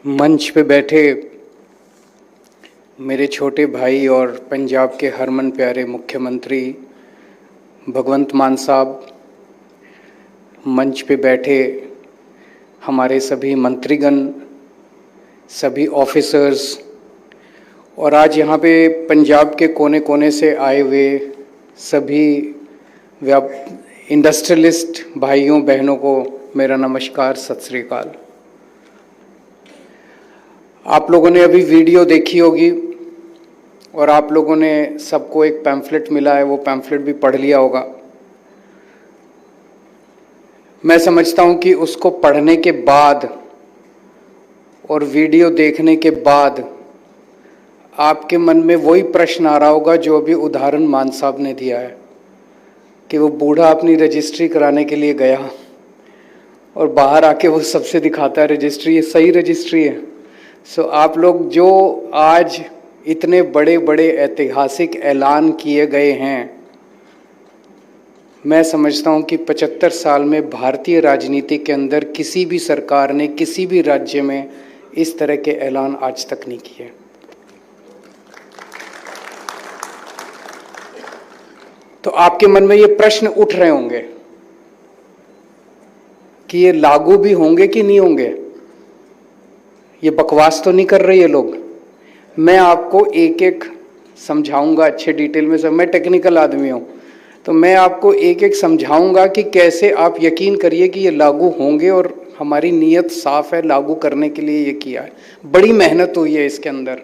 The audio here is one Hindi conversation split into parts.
मंच पे बैठे मेरे छोटे भाई और पंजाब के हरमन प्यारे मुख्यमंत्री भगवंत मान साहब, मंच पे बैठे हमारे सभी मंत्रीगण, सभी ऑफिसर्स और आज यहाँ पे पंजाब के कोने कोने से आए हुए सभी इंडस्ट्रियलिस्ट भाइयों बहनों को मेरा नमस्कार, सत श्री अकाल। आप लोगों ने अभी वीडियो देखी होगी और आप लोगों ने सबको एक पैम्फलेट मिला है, वो पैम्फलेट भी पढ़ लिया होगा। मैं समझता हूँ कि उसको पढ़ने के बाद और वीडियो देखने के बाद आपके मन में वही प्रश्न आ रहा होगा जो अभी उदाहरण मान साहब ने दिया है कि वो बूढ़ा अपनी रजिस्ट्री कराने के लिए गया और बाहर आके वो सबसे दिखाता है रजिस्ट्री, ये सही रजिस्ट्री है। सो आप लोग जो आज इतने बड़े बड़े ऐतिहासिक ऐलान किए गए हैं, मैं समझता हूं कि 75 साल में भारतीय राजनीति के अंदर किसी भी सरकार ने किसी भी राज्य में इस तरह के ऐलान आज तक नहीं किए। तो आपके मन में ये प्रश्न उठ रहे होंगे कि ये लागू भी होंगे कि नहीं होंगे, ये बकवास तो नहीं कर रहे ये लोग। मैं आपको एक एक समझाऊंगा अच्छे डिटेल में। सब मैं टेक्निकल आदमी हूँ तो मैं आपको एक एक समझाऊंगा कि कैसे आप यकीन करिए कि ये लागू होंगे और हमारी नीयत साफ है, लागू करने के लिए ये किया है। बड़ी मेहनत हुई है इसके अंदर,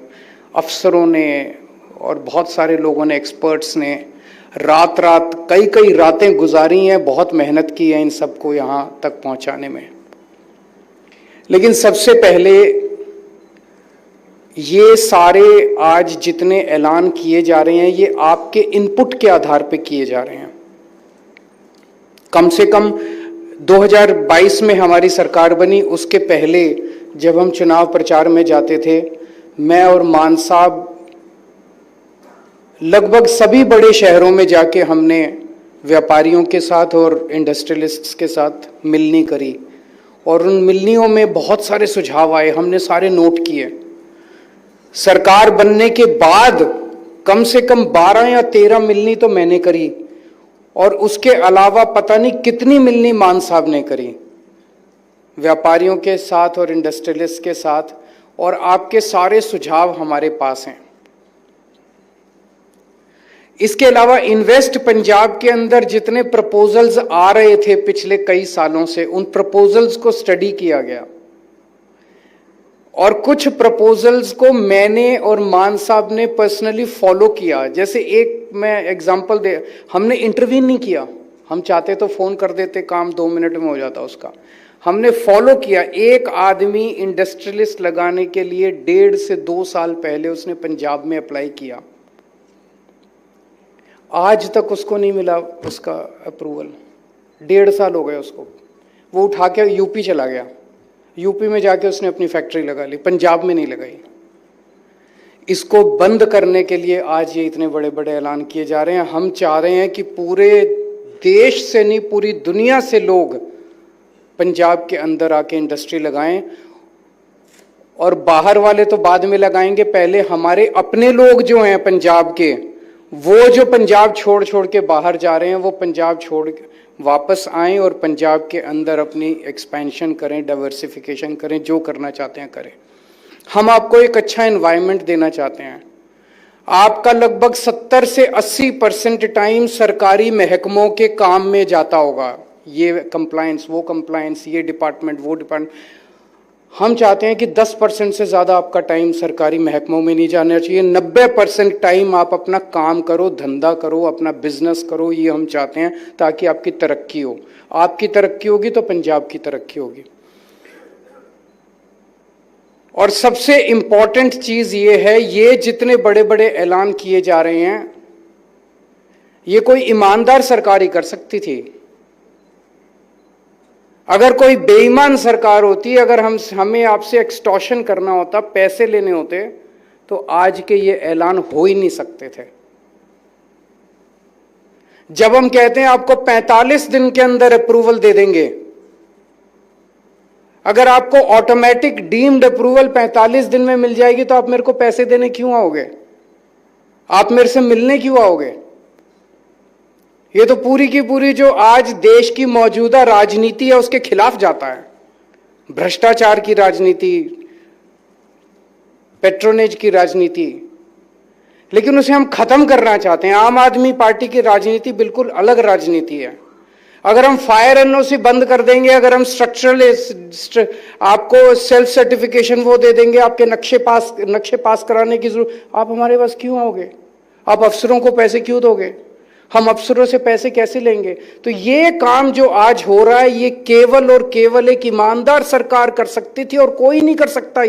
अफसरों ने और बहुत सारे लोगों ने, एक्सपर्ट्स ने रात रात कई रातें गुजारी हैं, बहुत मेहनत की है इन सबको यहाँ तक पहुँचाने में। लेकिन सबसे पहले ये सारे आज जितने ऐलान किए जा रहे हैं ये आपके इनपुट के आधार पे किए जा रहे हैं। कम से कम 2022 में हमारी सरकार बनी, उसके पहले जब हम चुनाव प्रचार में जाते थे, मैं और मान साहब लगभग सभी बड़े शहरों में जाके हमने व्यापारियों के साथ और इंडस्ट्रियलिस्ट्स के साथ मिलनी करी और उन मिलनियों में बहुत सारे सुझाव आए, हमने सारे नोट किए। सरकार बनने के बाद कम से कम 12 या 13 मिलनी तो मैंने करी और उसके अलावा पता नहीं कितनी मिलनी मान साहब ने करी व्यापारियों के साथ और इंडस्ट्रियलिस्ट के साथ, और आपके सारे सुझाव हमारे पास हैं। इसके अलावा इन्वेस्ट पंजाब के अंदर जितने प्रपोजल्स आ रहे थे पिछले कई सालों से, उन प्रपोजल्स को स्टडी किया गया और कुछ प्रपोजल्स को मैंने और मान साहब ने पर्सनली फॉलो किया। जैसे एक मैं एग्जांपल दे, हमने इंटरवीन नहीं किया, हम चाहते तो फोन कर देते, काम 2 मिनट में हो जाता उसका। हमने फॉलो किया। एक आदमी इंडस्ट्रियलिस्ट लगाने के लिए 1.5 से 2 साल पहले उसने पंजाब में अप्लाई किया, आज तक उसको नहीं मिला उसका अप्रूवल। 1.5 साल हो गए उसको। वो उठा के यूपी चला गया, यूपी में जाके उसने अपनी फैक्ट्री लगा ली, पंजाब में नहीं लगाई। इसको बंद करने के लिए आज ये इतने बड़े बड़े ऐलान किए जा रहे हैं। हम चाह रहे हैं कि पूरे देश से नहीं, पूरी दुनिया से लोग पंजाब के अंदर आके इंडस्ट्री लगाएं, और बाहर वाले तो बाद में लगाएंगे, पहले हमारे अपने लोग जो हैं पंजाब के, वो जो पंजाब छोड़ के बाहर जा रहे हैं, वो पंजाब छोड़ वापस आएं और पंजाब के अंदर अपनी एक्सपेंशन करें, डाइवर्सिफिकेशन करें, जो करना चाहते हैं करें। हम आपको एक अच्छा एनवायरनमेंट देना चाहते हैं। आपका लगभग 70 से 80% टाइम सरकारी महकमों के काम में जाता होगा, ये कंप्लायंस, वो कंप्लायंस, ये डिपार्टमेंट, वो डिपार्टमेंट। हम चाहते हैं कि 10% से ज़्यादा आपका टाइम सरकारी महकमों में नहीं जाना चाहिए। 90% टाइम आप अपना काम करो, धंधा करो, अपना बिजनेस करो, ये हम चाहते हैं, ताकि आपकी तरक्की हो। आपकी तरक्की होगी तो पंजाब की तरक्की होगी। और सबसे इंपॉर्टेंट चीज़ ये है, ये जितने बड़े बड़े ऐलान किए जा रहे हैं, ये कोई ईमानदार सरकार ही कर सकती थी। अगर कोई बेईमान सरकार होती, अगर हमें आपसे एक्सटॉर्शन करना होता, पैसे लेने होते, तो आज के ये ऐलान हो ही नहीं सकते थे। जब हम कहते हैं आपको 45 दिन के अंदर अप्रूवल दे देंगे, अगर आपको ऑटोमेटिक डीम्ड अप्रूवल 45 दिन में मिल जाएगी तो आप मेरे को पैसे देने क्यों आओगे? आप मेरे से मिलने क्यों आओगे? ये तो पूरी की पूरी जो आज देश की मौजूदा राजनीति है उसके खिलाफ जाता है। भ्रष्टाचार की राजनीति, पेट्रोनेज की राजनीति, लेकिन उसे हम खत्म करना चाहते हैं। आम आदमी पार्टी की राजनीति बिल्कुल अलग राजनीति है। अगर हम फायर एनओसी बंद कर देंगे, अगर हम स्ट्रक्चरल आपको सेल्फ सर्टिफिकेशन वो दे देंगे, आपके नक्शे पास कराने की जरूरत, आप हमारे पास क्यों आओगे? आप अफसरों को पैसे क्यों दोगे? हम अफसरों से पैसे कैसे लेंगे? तो ये काम जो आज हो रहा है ये केवल और केवल एक ईमानदार सरकार कर सकती थी और कोई नहीं कर सकता।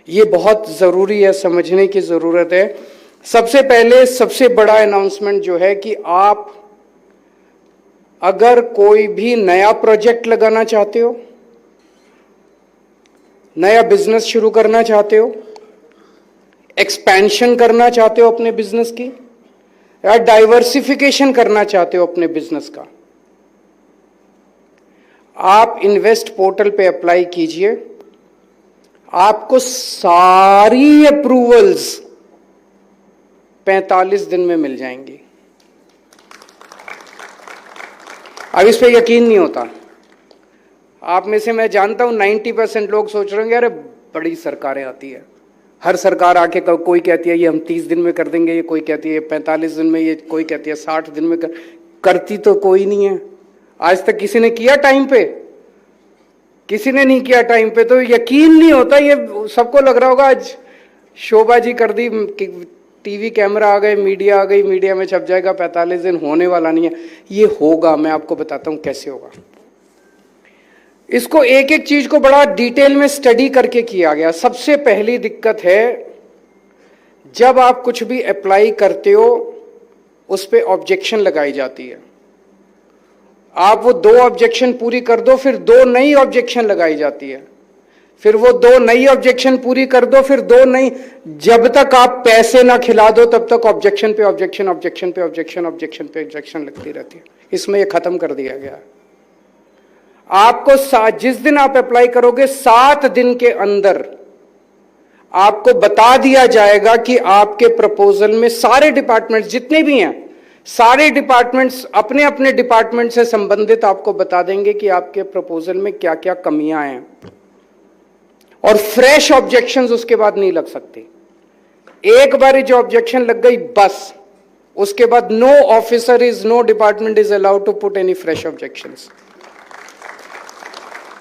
ये बहुत जरूरी है, समझने की जरूरत है। सबसे पहले सबसे बड़ा अनाउंसमेंट जो है कि आप अगर कोई भी नया प्रोजेक्ट लगाना चाहते हो, नया बिजनेस शुरू करना चाहते हो, एक्सपेंशन करना चाहते हो अपने बिजनेस की, या डाइवर्सिफिकेशन करना चाहते हो अपने बिजनेस का, आप इन्वेस्ट पोर्टल पे अप्लाई कीजिए। आपको सारी अप्रूवल्स 45 दिन में मिल जाएंगी। अब इस पे यकीन नहीं होता। आप में से मैं जानता हूं 90% लोग सोच रहे होंगे अरे बड़ी सरकारें आती है, हर सरकार आके कोई कहती है ये हम 30 दिन में कर देंगे, ये कोई कहती है 45 दिन में, ये कोई कहती है 60 दिन में करती तो कोई नहीं है। आज तक किसी ने किया टाइम पे? किसी ने नहीं किया टाइम पे, तो यकीन नहीं होता। ये सबको लग रहा होगा आज शोबाजी कर दी, टीवी कैमरा आ गए, मीडिया आ गई, मीडिया में छप जाएगा, 45 दिन होने वाला नहीं है। ये होगा, मैं आपको बताता हूं कैसे होगा। इसको एक एक चीज को बड़ा डिटेल में स्टडी करके किया गया। सबसे पहली दिक्कत है जब आप कुछ भी अप्लाई करते हो उस पे ऑब्जेक्शन लगाई जाती है। आप वो 2 ऑब्जेक्शन पूरी कर दो, फिर 2 नई ऑब्जेक्शन लगाई जाती है, फिर वो 2 नई ऑब्जेक्शन पूरी कर दो, फिर 2 नई। जब तक आप पैसे ना खिला दो तब तक ऑब्जेक्शन पे ऑब्जेक्शन, ऑब्जेक्शन पे ऑब्जेक्शन, ऑब्जेक्शन पे ऑब्जेक्शन लगती रहती है। इसमें ये खत्म कर दिया गया। आपको जिस दिन आप अप्लाई करोगे 7 दिन के अंदर आपको बता दिया जाएगा कि आपके प्रपोजल में सारे डिपार्टमेंट्स जितने भी हैं, सारे डिपार्टमेंट्स अपने अपने डिपार्टमेंट से संबंधित आपको बता देंगे कि आपके प्रपोजल में क्या क्या कमियां हैं, और फ्रेश ऑब्जेक्शंस उसके बाद नहीं लग सकती। एक बार जो ऑब्जेक्शन लग गई बस, उसके बाद no officer is, no department is allowed to put any fresh objections.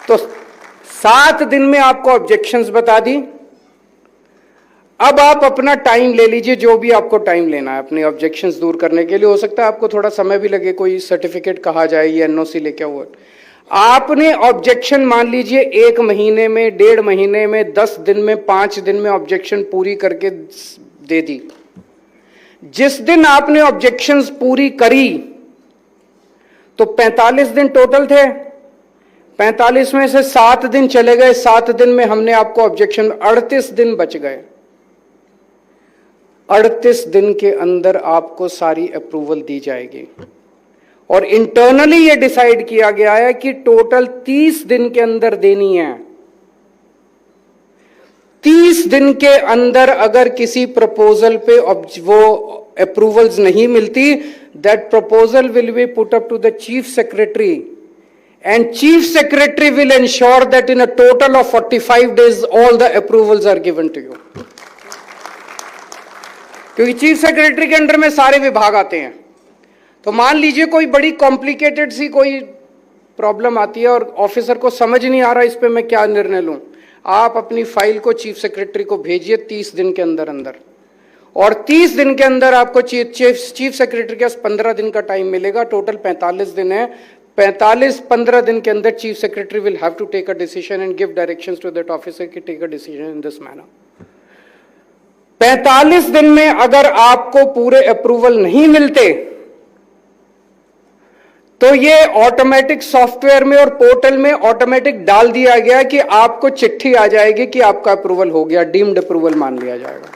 तो 7 दिन में आपको ऑब्जेक्शंस बता दी। अब आप अपना टाइम ले लीजिए, जो भी आपको टाइम लेना है अपने ऑब्जेक्शंस दूर करने के लिए। हो सकता है आपको थोड़ा समय भी लगे, कोई सर्टिफिकेट कहा जाए या एनओसी लेके हुआ। आपने ऑब्जेक्शन मान लीजिए 1 महीने में, 1.5 महीने में, 10 दिन में, 5 दिन में ऑब्जेक्शन पूरी करके दे दी। जिस दिन आपने ऑब्जेक्शंस पूरी करी तो 45 दिन टोटल थे, 45 में से 7 दिन चले गए, 7 दिन में हमने आपको ऑब्जेक्शन, 38 दिन बच गए। 38 दिन के अंदर आपको सारी अप्रूवल दी जाएगी। और इंटरनली ये डिसाइड किया गया है कि टोटल 30 दिन के अंदर देनी है। 30 दिन के अंदर अगर किसी प्रपोजल पे वो अप्रूवल्स नहीं मिलती, that proposal will be put up to the chief secretary, and chief secretary will ensure that in a total of 45 days all the approvals are given to you। क्योंकि चीफ सेक्रेटरी के अंडर में सारे विभाग आते हैं। तो मान लीजिए कोई बड़ी कॉम्प्लिकेटेड सी कोई प्रॉब्लम आती है और ऑफिसर को समझ नहीं आ रहा इस पे मैं क्या निर्णय लूं, आप अपनी फाइल को चीफ सेक्रेटरी को भेजिए 30 दिन के अंदर अंदर, और 30 दिन के अंदर आपको चीफ सेक्रेटरी के पास 15 दिन का टाइम मिलेगा। टोटल 45 दिन है। 15 दिन के अंदर chief secretary will have to take a decision and give directions to that officer कि take a decision in this manner. 45 दिन में अगर आपको पूरे अप्रूवल नहीं मिलते तो ये ऑटोमेटिक सॉफ्टवेयर में और पोर्टल में ऑटोमेटिक डाल दिया गया कि आपको चिट्ठी आ जाएगी कि आपका अप्रूवल हो गया, डीम्ड अप्रूवल मान लिया जाएगा।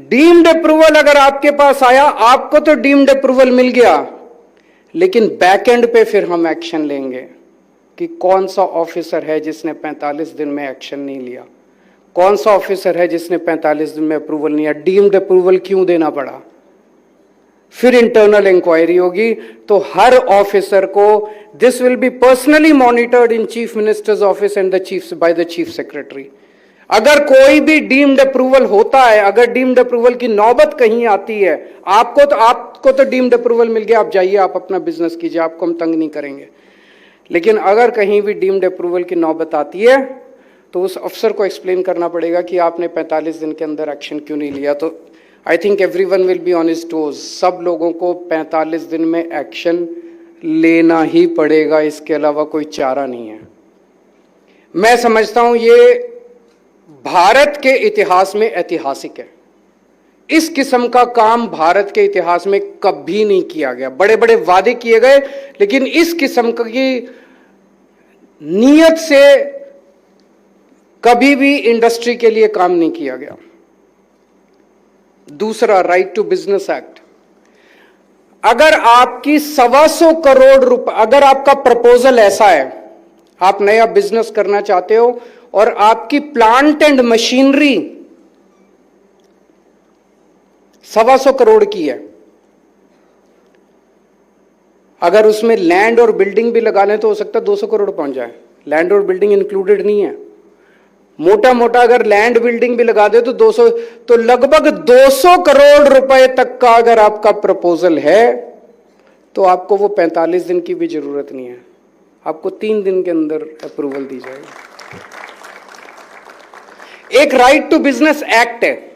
डीम्ड अप्रूवल अगर आपके पास आया, आपको तो डीम्ड अप्रूवल मिल गया, लेकिन बैक एंड पे फिर हम एक्शन लेंगे कि कौन सा ऑफिसर है जिसने 45 दिन में एक्शन नहीं लिया, कौन सा ऑफिसर है जिसने 45 दिन में अप्रूवल नहीं लिया, डीम्ड अप्रूवल क्यों देना पड़ा। फिर इंटरनल इंक्वायरी होगी। तो हर ऑफिसर को this will be personally monitored in chief minister's office and the chief by the chief secretary. अगर कोई भी डीम्ड अप्रूवल होता है, अगर डीम्ड अप्रूवल की नौबत कहीं आती है, आपको तो डीम्ड अप्रूवल मिल गया, आप जाइए, आप अपना बिजनेस कीजिए, आपको हम तंग नहीं करेंगे। लेकिन अगर कहीं भी डीम्ड अप्रूवल की नौबत आती है तो उस अफसर को एक्सप्लेन करना पड़ेगा कि आपने 45 दिन के अंदर एक्शन क्यों नहीं लिया। तो I think everyone will be on his toes. सब लोगों को 45 दिन में एक्शन लेना ही पड़ेगा, इसके अलावा कोई चारा नहीं है। मैं समझता हूं ये भारत के इतिहास में ऐतिहासिक है। इस किस्म का काम भारत के इतिहास में कभी नहीं किया गया। बड़े बड़े वादे किए गए, लेकिन इस किस्म की नीयत से कभी भी इंडस्ट्री के लिए काम नहीं किया गया। दूसरा, राइट टू बिजनेस एक्ट। अगर आपकी 125 करोड़ रुपए, अगर आपका प्रपोजल ऐसा है, आप नया बिजनेस करना चाहते हो और आपकी प्लांट एंड मशीनरी 125 करोड़ की है, अगर उसमें लैंड और बिल्डिंग भी लगा लें तो हो सकता है 200 करोड़ पहुंच जाए। लैंड और बिल्डिंग इंक्लूडेड नहीं है। मोटा मोटा अगर लैंड बिल्डिंग भी लगा दे तो 200, तो लगभग 200 करोड़ रुपए तक का अगर आपका प्रपोजल है तो आपको वो 45 दिन की भी जरूरत नहीं है, आपको 3 दिन के अंदर अप्रूवल दी जाएगी। एक राइट टू बिजनेस एक्ट है,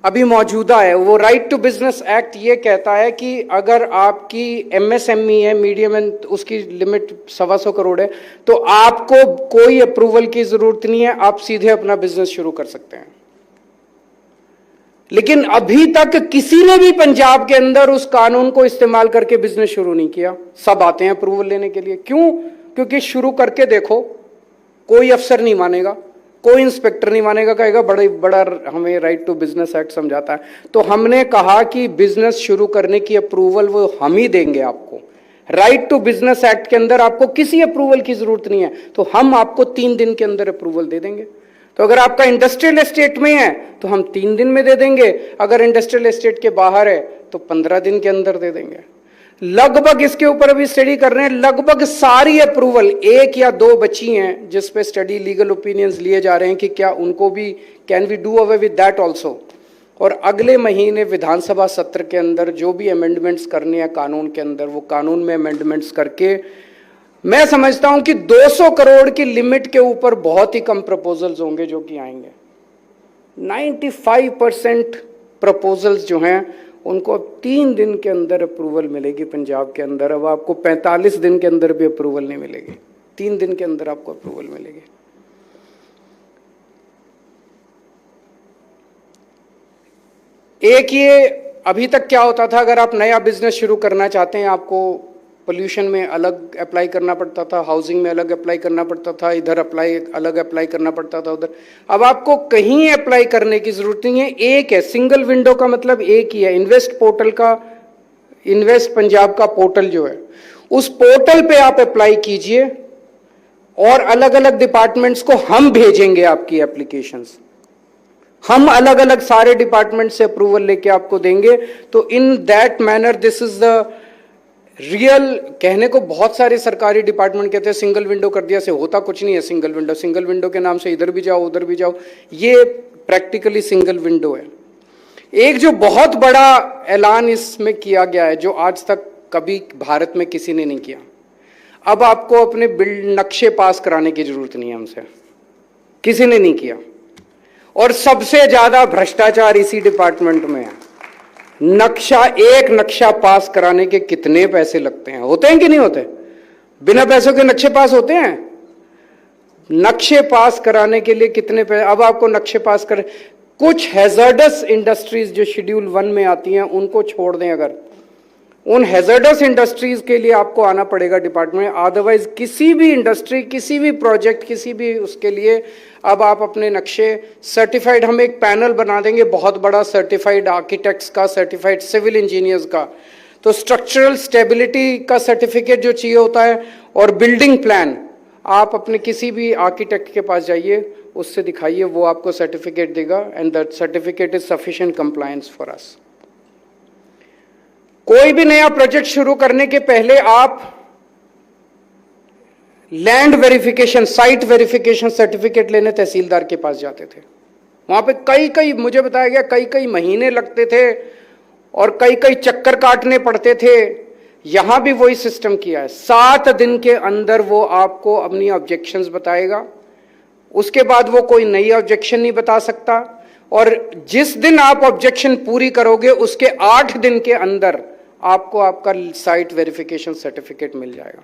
अभी मौजूदा है। वो राइट टू बिजनेस एक्ट ये कहता है कि अगर आपकी एमएसएमई है, मीडियम एंड, उसकी लिमिट 125 करोड़ है, तो आपको कोई अप्रूवल की जरूरत नहीं है, आप सीधे अपना बिजनेस शुरू कर सकते हैं। लेकिन अभी तक किसी ने भी पंजाब के अंदर उस कानून को इस्तेमाल करके बिजनेस शुरू नहीं किया। सब आते हैं अप्रूवल लेने के लिए। क्यों? क्योंकि शुरू करके देखो, कोई अफसर नहीं मानेगा, कोई इंस्पेक्टर नहीं मानेगा, कहेगा बड़ा हमें राइट टू बिजनेस एक्ट समझाता है। तो हमने कहा कि बिजनेस शुरू करने की अप्रूवल वो हम ही देंगे आपको। राइट टू बिजनेस एक्ट के अंदर आपको किसी अप्रूवल की जरूरत नहीं है, तो हम आपको 3 दिन के अंदर अप्रूवल दे देंगे। तो अगर आपका इंडस्ट्रियल एस्टेट में है तो हम 3 दिन में दे देंगे, अगर इंडस्ट्रियल एस्टेट के बाहर है तो 15 दिन के अंदर दे देंगे। लगभग इसके ऊपर अभी स्टडी कर रहे हैं, लगभग सारी अप्रूवल, 1 या 2 बची हैं जिस पे स्टडी लीगल ओपिनियंस लिए जा रहे हैं कि क्या उनको भी, can we do away with that also. और अगले महीने विधानसभा सत्र के अंदर जो भी अमेंडमेंट्स करने हैं कानून के अंदर, वो कानून में अमेंडमेंट्स करके मैं समझता हूं कि 200 करोड़ की लिमिट के ऊपर बहुत ही कम प्रपोजल्स होंगे जो कि आएंगे। 95% प्रपोजल्स जो हैं उनको अब 3 दिन के अंदर अप्रूवल मिलेगी पंजाब के अंदर। अब आपको 45 दिन के अंदर भी अप्रूवल नहीं मिलेगी, 3 दिन के अंदर आपको अप्रूवल मिलेगी। एक ये अभी तक क्या होता था, अगर आप नया बिजनेस शुरू करना चाहते हैं, आपको पोल्यूशन में अलग अप्लाई करना पड़ता था, हाउसिंग में अलग अप्लाई करना पड़ता था, इधर अलग अप्लाई करना पड़ता था, उधर। अब आपको कहीं अप्लाई करने की जरूरत नहीं है, एक है। सिंगल विंडो का मतलब एक ही है। इन्वेस्ट पोर्टल का, इन्वेस्ट पंजाब का पोर्टल जो है, उस पोर्टल पे आप अप्लाई कीजिए और अलग अलग डिपार्टमेंट्स को हम भेजेंगे आपकी एप्लीकेशंस। हम अलग अलग सारे डिपार्टमेंट से अप्रूवल लेके आपको देंगे। तो in that manner this is the real. कहने को बहुत सारे सरकारी डिपार्टमेंट कहते हैं सिंगल विंडो कर दिया, से होता कुछ नहीं है। सिंगल विंडो के नाम से इधर भी जाओ उधर भी जाओ, ये प्रैक्टिकली सिंगल विंडो है। एक जो बहुत बड़ा ऐलान इसमें किया गया है, जो आज तक कभी भारत में किसी ने नहीं किया, अब आपको अपने नक्शे पास कराने की जरूरत नहीं है हमसे, किसी ने नहीं किया। और सबसे ज्यादा भ्रष्टाचार इसी डिपार्टमेंट में है। एक नक्शा पास कराने के कितने पैसे लगते हैं? होते हैं कि नहीं होते? बिना पैसों के नक्शे पास होते हैं? नक्शे पास कराने के लिए कितने पैसे? अब आपको नक्शे पास कर, कुछ हैजर्डस इंडस्ट्रीज जो शेड्यूल 1 में आती हैं उनको छोड़ दें, अगर उन हैजर्डस इंडस्ट्रीज के लिए आपको आना पड़ेगा डिपार्टमेंट। अदरवाइज किसी भी इंडस्ट्री, किसी भी प्रोजेक्ट, किसी भी उसके लिए अब आप अपने नक्शे सर्टिफाइड, हम एक पैनल बना देंगे बहुत बड़ा, सर्टिफाइड आर्किटेक्ट्स का, सर्टिफाइड सिविल इंजीनियर्स का। तो स्ट्रक्चरल स्टेबिलिटी का सर्टिफिकेट जो चाहिए होता है और बिल्डिंग प्लान, आप अपने किसी भी आर्किटेक्ट के पास जाइए, उससे दिखाइए, वो आपको सर्टिफिकेट देगा and that certificate is sufficient compliance for us. कोई भी नया प्रोजेक्ट शुरू करने के पहले आप land verification, site verification certificate लेने तहसीलदार के पास जाते थे। वहां पे कई मुझे बताया गया कई महीने लगते थे और कई चक्कर काटने पड़ते थे। यहां भी वही सिस्टम किया है, 7 दिन के अंदर वो आपको अपनी ऑब्जेक्शंस बताएगा, उसके बाद वो कोई नई ऑब्जेक्शन नहीं बता सकता, और जिस दिन आप ऑब्जेक्शन पूरी करोगे उसके 8 दिन के अंदर आपको आपका साइट वेरिफिकेशन सर्टिफिकेट मिल जाएगा।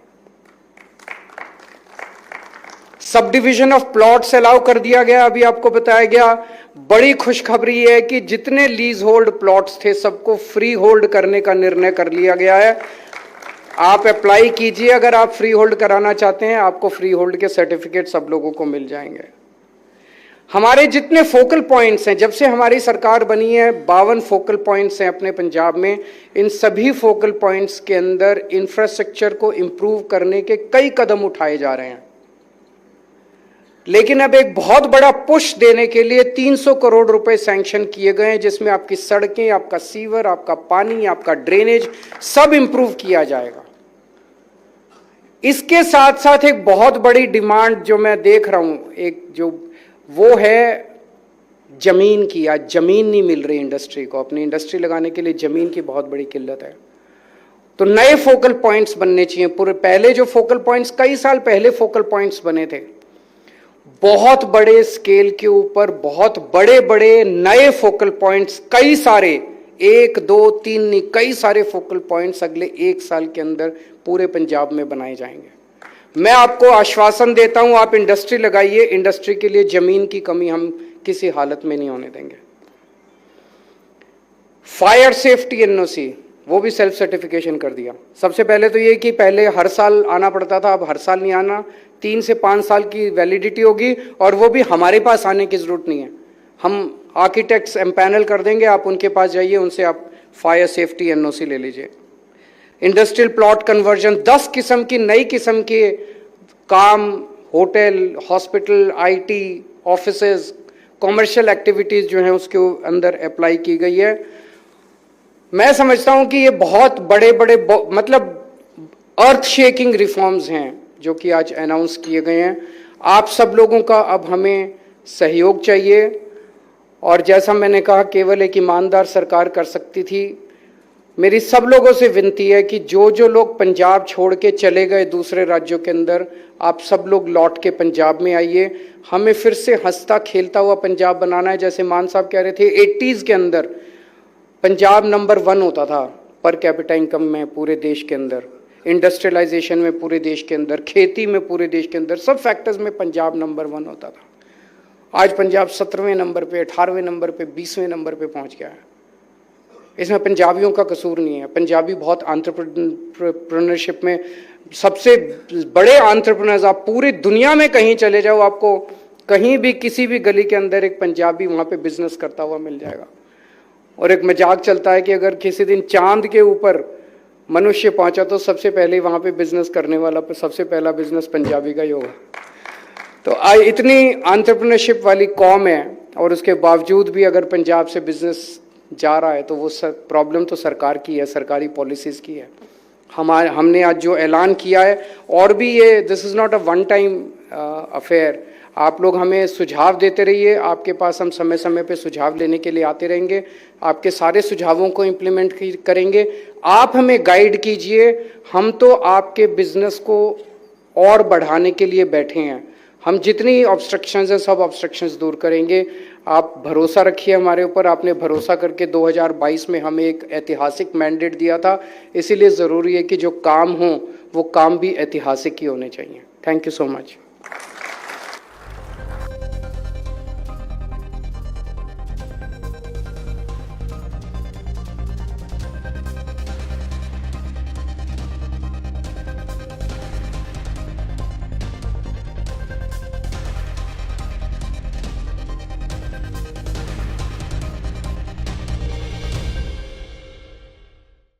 Sub division of plots allow कर दिया गया, अभी आपको बताया गया। बड़ी खुशखबरी है कि जितने लीज होल्ड प्लॉट्स थे सबको फ्री होल्ड करने का निर्णय कर लिया गया है। आप अप्लाई कीजिए, अगर आप फ्री होल्ड कराना चाहते हैं, आपको फ्री होल्ड के सर्टिफिकेट सब लोगों को मिल जाएंगे। हमारे जितने फोकल पॉइंट्स हैं, जब से हमारी सरकार बनी है 52 फोकल पॉइंट्स हैं अपने पंजाब में। इन सभी फोकल पॉइंट्स के अंदर इंफ्रास्ट्रक्चर को इंप्रूव करने के कई कदम उठाए जा रहे हैं, लेकिन अब एक बहुत बड़ा पुश देने के लिए 300 करोड़ रुपए सैंक्शन किए गए हैं, जिसमें आपकी सड़कें, आपका सीवर, आपका पानी, आपका ड्रेनेज सब इंप्रूव किया जाएगा। इसके साथ साथ एक बहुत बड़ी डिमांड जो मैं देख रहा हूं, एक जो वो है जमीन की। आज जमीन नहीं मिल रही इंडस्ट्री को, अपनी इंडस्ट्री लगाने के लिए जमीन की बहुत बड़ी किल्लत है। तो नए फोकल पॉइंट्स बनने चाहिए। पूरे पहले जो फोकल पॉइंट्स, कई साल पहले फोकल पॉइंट्स बने थे, बहुत बड़े स्केल के ऊपर बहुत बड़े बड़े नए फोकल पॉइंट्स, कई सारे, 1 2 3 नहीं, कई सारे फोकल पॉइंट्स अगले 1 साल के अंदर पूरे पंजाब में बनाए जाएंगे। मैं आपको आश्वासन देता हूं, आप इंडस्ट्री लगाइए, इंडस्ट्री के लिए जमीन की कमी हम किसी हालत में नहीं होने देंगे। फायर सेफ्टी एनओसी, वो भी सेल्फ सर्टिफिकेशन कर दिया। सबसे पहले तो ये कि पहले हर साल आना पड़ता था, अब हर साल नहीं आना, 3 से 5 साल की वैलिडिटी होगी, और वो भी हमारे पास आने की जरूरत नहीं है। हम आर्किटेक्ट्स एम्पैनल कर देंगे, आप उनके पास जाइए, उनसे आप फायर सेफ्टी एनओसी ले लीजिए। इंडस्ट्रियल प्लॉट कन्वर्जन, 10 किस्म की नई किस्म के काम, hotel, hospital, IT, offices, commercial activities जो हैं उसके अंदर अप्लाई की गई है। मैं समझता हूं कि ये बहुत बड़े बड़े मतलब अर्थ शेकिंग रिफॉर्म्स हैं जो कि आज अनाउंस किए गए हैं। आप सब लोगों का अब हमें सहयोग चाहिए, और जैसा मैंने कहा केवल एक ईमानदार सरकार कर सकती थी। मेरी सब लोगों से विनती है कि जो जो लोग पंजाब छोड़ के चले गए दूसरे राज्यों के अंदर, आप सब लोग लौट के पंजाब में आइए। हमें फिर से हंसता खेलता हुआ पंजाब बनाना है। जैसे मान साहब कह रहे थे, 80s के अंदर पंजाब नंबर 1 होता था पर कैपिटा इनकम में पूरे देश के अंदर, इंडस्ट्रियलाइजेशन में पूरे देश के अंदर, खेती में पूरे देश के अंदर, सब फैक्टर्स में पंजाब नंबर 1 होता था। आज पंजाब 17वें नंबर पे, 18वें नंबर पे, 20वें नंबर पे पहुंच गया है। इसमें पंजाबियों का कसूर नहीं है। पंजाबी बहुत एंटरप्रेन्योरशिप में सबसे बड़े एंटरप्रेन्योर्स, आप पूरी दुनिया में कहीं चले जाओ, आपको कहीं भी किसी भी गली के अंदर एक पंजाबी वहाँ पे बिजनेस करता हुआ मिल जाएगा। और एक मजाक चलता है कि अगर किसी दिन चांद के ऊपर मनुष्य पहुंचा तो सबसे पहले वहाँ पे बिजनेस करने वाला सबसे पहला बिजनेस पंजाबी का ही होगा। तो इतनी एंटरप्रेन्योरशिप वाली कौम है, और उसके बावजूद भी अगर पंजाब से बिजनेस जा रहा है तो वो प्रॉब्लम तो सरकार की है, सरकारी पॉलिसीज़ की है। हमने आज जो ऐलान किया है, और भी ये this is not a one time affair. आप लोग हमें सुझाव देते रहिए, आपके पास हम समय समय पे सुझाव लेने के लिए आते रहेंगे, आपके सारे सुझावों को इम्प्लीमेंट करेंगे। आप हमें गाइड कीजिए, हम तो आपके बिजनेस को और बढ़ाने के लिए बैठे हैं। हम जितनी ऑब्स्ट्रक्शंस हैं सब ऑब्स्ट्रक्शंस दूर करेंगे। आप भरोसा रखिए हमारे ऊपर। आपने भरोसा करके 2022 में हमें एक ऐतिहासिक मैंडेट दिया था, इसीलिए ज़रूरी है कि जो काम हो वो काम भी ऐतिहासिक ही होने चाहिए। Thank you so much.